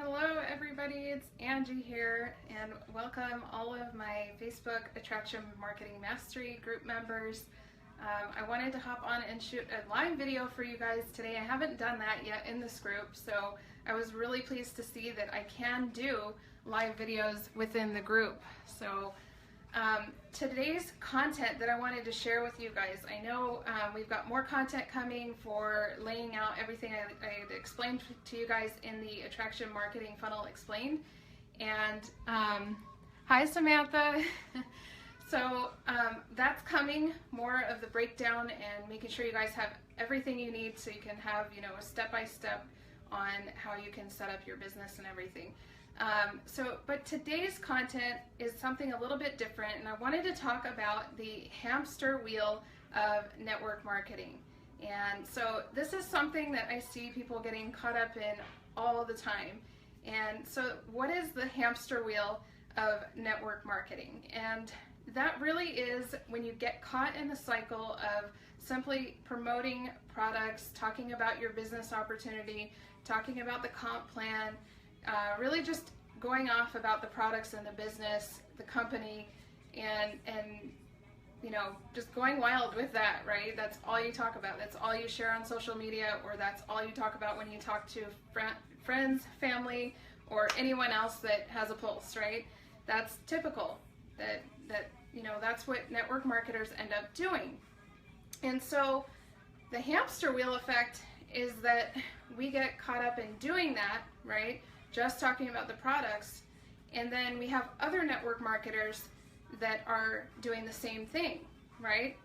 Hello everybody, it's Angie here, and welcome all of my Facebook Attraction Marketing Mastery group members. I wanted to hop on and shoot a live video for you guys today. I haven't done that yet in this group, so I was really pleased to see that I can do live videos within the group. So today's content that I wanted to share with you guys, I know we've got more content coming for laying out everything I explained to you guys in the Attraction Marketing Funnel Explained. And hi Samantha. So that's coming, more of the breakdown and making sure you guys have everything you need so you can have, a step-by-step on how you can set up your business and everything. But today's content is something a little bit different, and I wanted to talk about the hamster wheel of network marketing. And so this is something that I see people getting caught up in all the time. And so what is the hamster wheel of network marketing? And that really is when you get caught in the cycle of simply promoting products, talking about your business opportunity, talking about the comp plan, really just going off about the products and the business, the company, and just going wild with that, right? That's all you talk about. That's all you share on social media, or that's all you talk about when you talk to friends, family, or anyone else that has a pulse, right? That's typical. That's what network marketers end up doing. And so the hamster wheel effect is that we get caught up in doing that, right? Just talking about the products, and then we have other network marketers that are doing the same thing, right?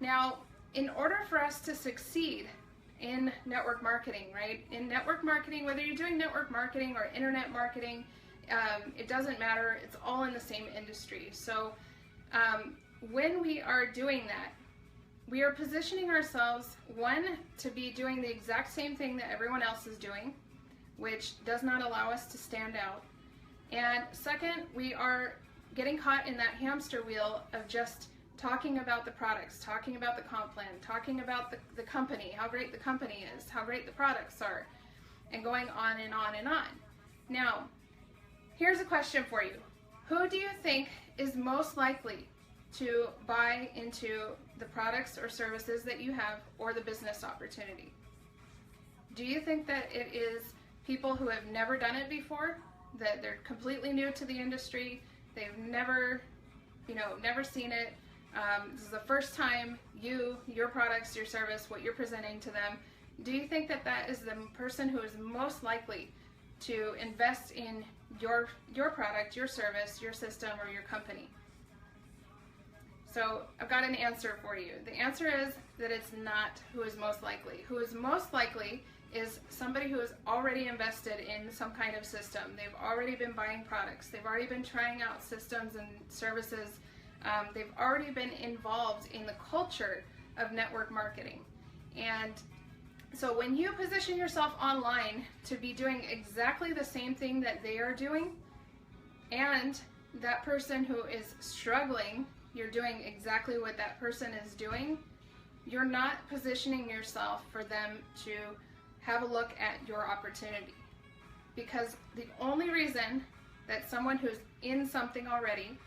Now, in order for us to succeed in network marketing, right? In network marketing, whether you're doing network marketing or internet marketing, it doesn't matter, it's all in the same industry. So when we are doing that, we are positioning ourselves, one, to be doing the exact same thing that everyone else is doing, which does not allow us to stand out. And second, we are getting caught in that hamster wheel of just talking about the products, talking about the comp plan, talking about the company, how great the company is, how great the products are, and going on and on and on. Now, here's a question for you. Who do you think is most likely to buy into the products or services that you have, or the business opportunity? Do you think that it is people who have never done it before, that they're completely new to the industry, they've never seen it, this is the first time your products, your service, what you're presenting to them? Do you think that that is the person who is most likely to invest in your product, your service, your system, or your company? So I've got an answer for you. The answer is that it's not who is most likely. Who is most likely is somebody who has already invested in some kind of system. They've already been buying products. They've already been trying out systems and services. They've already been involved in the culture of network marketing. And so when you position yourself online to be doing exactly the same thing that they are doing, and that person who is struggling, you're doing exactly what that person is doing, you're not positioning yourself for them to have a look at your opportunity. Because the only reason that someone who's in something already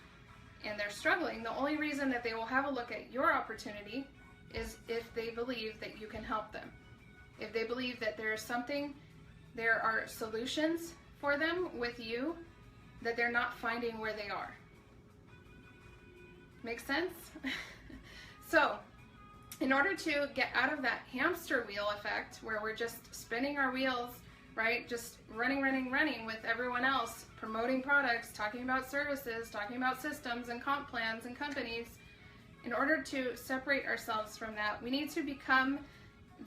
and they're struggling, the only reason that they will have a look at your opportunity is if they believe that you can help them. If they believe that there are solutions for them with you that they're not finding where they are. Make sense? So, in order to get out of that hamster wheel effect where we're just spinning our wheels, right, just running with everyone else, promoting products, talking about services, talking about systems and comp plans and companies, in order to separate ourselves from that, we need to become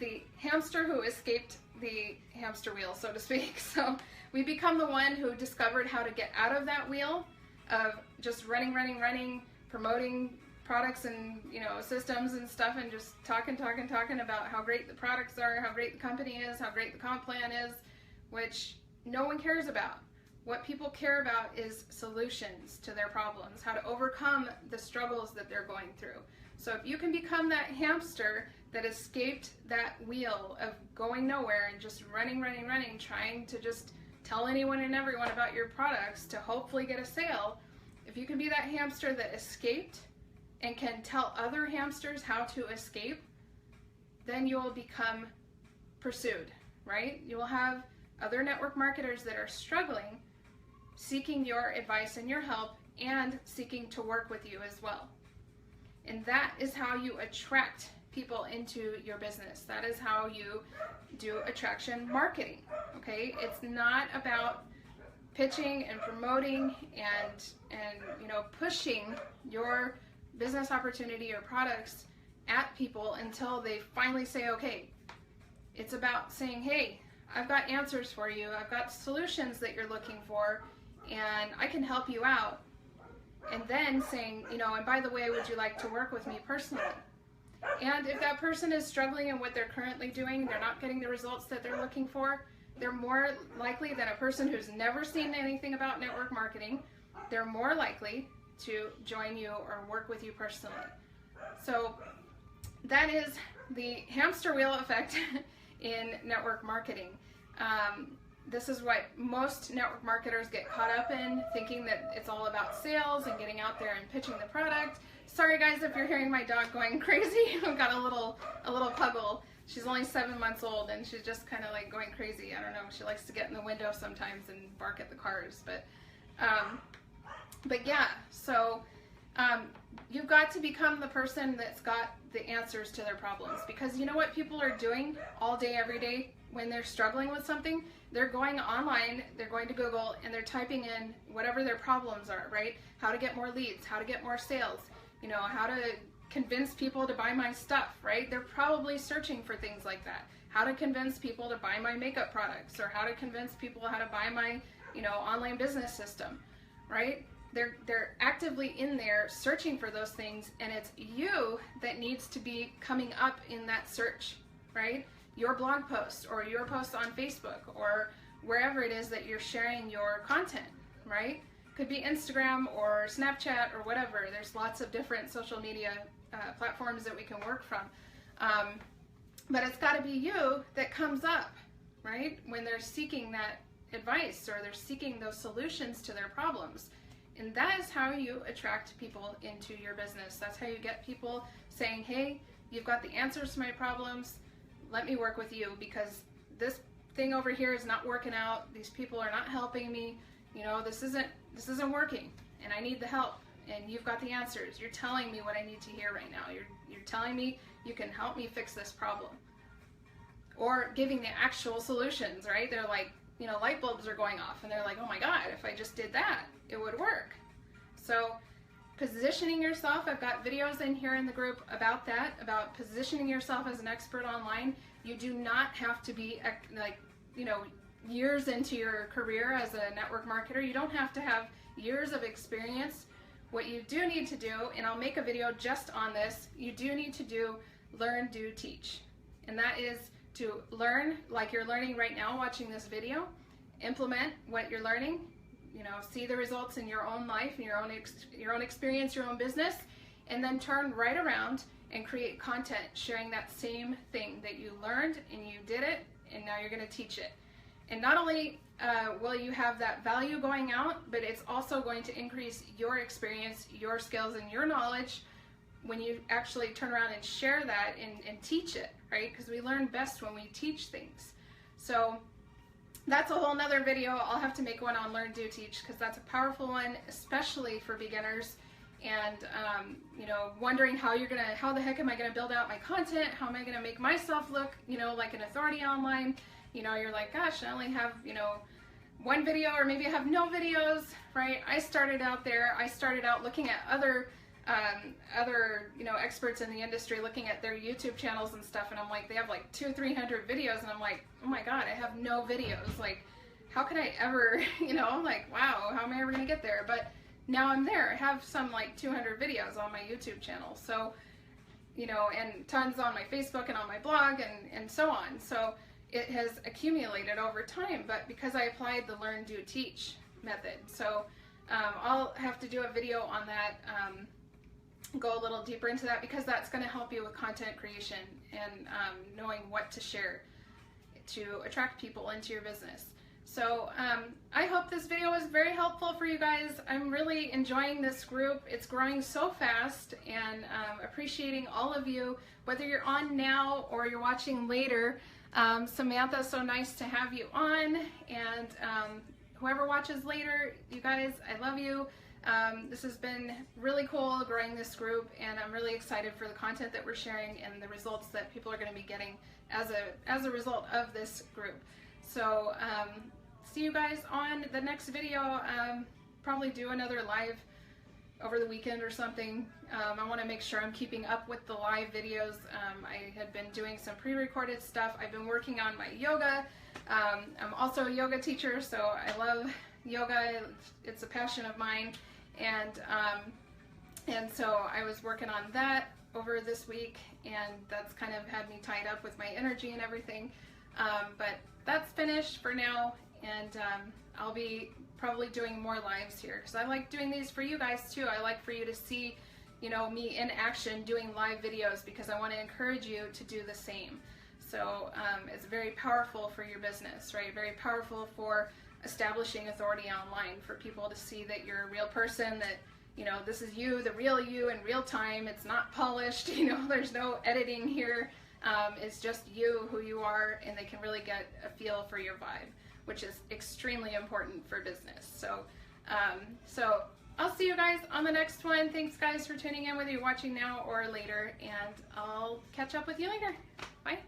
the hamster who escaped the hamster wheel, so to speak. So we become the one who discovered how to get out of that wheel of just running, promoting products and systems and stuff, and just talking about how great the products are, how great the company is, how great the comp plan is, which no one cares about. What people care about is solutions to their problems, how to overcome the struggles that they're going through. So if you can become that hamster that escaped that wheel of going nowhere and just running, trying to just tell anyone and everyone about your products to hopefully get a sale, if you can be that hamster that escaped and can tell other hamsters how to escape, then you will become pursued, right? You will have other network marketers that are struggling, seeking your advice and your help, and seeking to work with you as well. And that is how you attract people into your business. That is how you do attraction marketing, okay? It's not about pitching and promoting and pushing your business opportunity or products at people until they finally say okay. It's about saying, hey, I've got answers for you, I've got solutions that you're looking for, and I can help you out. And then saying, and by the way, would you like to work with me personally? And if that person is struggling in what they're currently doing, they're not getting the results that they're looking for, they're more likely than a person who's never seen anything about network marketing, they're more likely to join you or work with you personally. So that is the hamster wheel effect in network marketing. This is what most network marketers get caught up in, thinking that it's all about sales and getting out there and pitching the product. Sorry guys if you're hearing my dog going crazy. I've got a little puggle. She's only 7 months old and she's just kind of like going crazy. I don't know, she likes to get in the window sometimes and bark at the cars. But yeah, so you've got to become the person that's got the answers to their problems, because you know what people are doing all day, every day when they're struggling with something? They're going online, they're going to Google, and they're typing in whatever their problems are, right? How to get more leads, how to get more sales, how to convince people to buy my stuff, right? They're probably searching for things like that. How to convince people to buy my makeup products, or how to convince people how to buy my, online business system, right? They're actively in there searching for those things, and it's you that needs to be coming up in that search, right? Your blog post or your post on Facebook or wherever it is that you're sharing your content, right? Could be Instagram or Snapchat or whatever. There's lots of different social media platforms that we can work from. But it's got to be you that comes up, right? When they're seeking that advice or they're seeking those solutions to their problems. And that is how you attract people into your business. That's how you get people saying, hey, you've got the answers to my problems. Let me work with you, because this thing over here is not working out. These people are not helping me. This isn't working, and I need the help. And you've got the answers. You're telling me what I need to hear right now. You're telling me you can help me fix this problem, or giving the actual solutions. Right? They're like, light bulbs are going off, and they're like, oh my God, if I just did that, it would work. So positioning yourself, I've got videos in here in the group about that, about positioning yourself as an expert online. You do not have to be years into your career as a network marketer. You don't have to have years of experience. What you do need to do, and I'll make a video just on this, you do need to do learn, do, teach. And that is to learn like you're learning right now watching this video, implement what you're learning, see the results in your own life, in your own experience, your own business, and then turn right around and create content sharing that same thing that you learned and you did it, and now you're going to teach it. And not only will you have that value going out, but it's also going to increase your experience, your skills, and your knowledge when you actually turn around and share that and teach it, right? Because we learn best when we teach things. So that's a whole nother video. I'll have to make one on learn, do, teach, because that's a powerful one, especially for beginners. And wondering how the heck am I gonna build out my content? How am I gonna make myself look, like an authority online? You're like, gosh, I only have, one video, or maybe I have no videos, right? I started out looking at other experts in the industry, looking at their YouTube channels and stuff, and I'm like, they have like 200 or 300 videos, and I'm like, oh my God, I have no videos. Like, how could I ever, I'm like, wow, how am I ever gonna get there? But now I'm there. I have some like 200 videos on my YouTube channel, so, and tons on my Facebook and on my blog and so on. So it has accumulated over time, but because I applied the learn, do, teach method. So I'll have to do a video on that, go a little deeper into that, because that's going to help you with content creation and knowing what to share to attract people into your business. So I hope this video was very helpful for you guys. I'm really enjoying this group. It's growing so fast, and appreciating all of you, whether you're on now or you're watching later. Samantha, so nice to have you on, and whoever watches later, you guys, I love you. This has been really cool growing this group, and I'm really excited for the content that we're sharing and the results that people are going to be getting as a result of this group. So see you guys on the next video. Probably do another live over the weekend or something. I want to make sure I'm keeping up with the live videos. I had been doing some pre-recorded stuff. I've been working on my yoga. I'm also a yoga teacher, so I love yoga. It's a passion of mine, and so I was working on that over this week, and that's kind of had me tied up with my energy and everything. But that's finished for now, and I'll be probably doing more lives here because I like doing these for you guys too. I like for you to see, you know, me in action doing live videos because I want to encourage you to do the same. So it's very powerful for your business, right? Very powerful for establishing authority online, for people to see that you're a real person, that, you know, this is you, the real you in real time. It's not polished, you know, there's no editing here. It's just you, who you are, and they can really get a feel for your vibe, which is extremely important for business. So, so I'll see you guys on the next one. Thanks guys for tuning in, whether you're watching now or later, and I'll catch up with you later. Bye.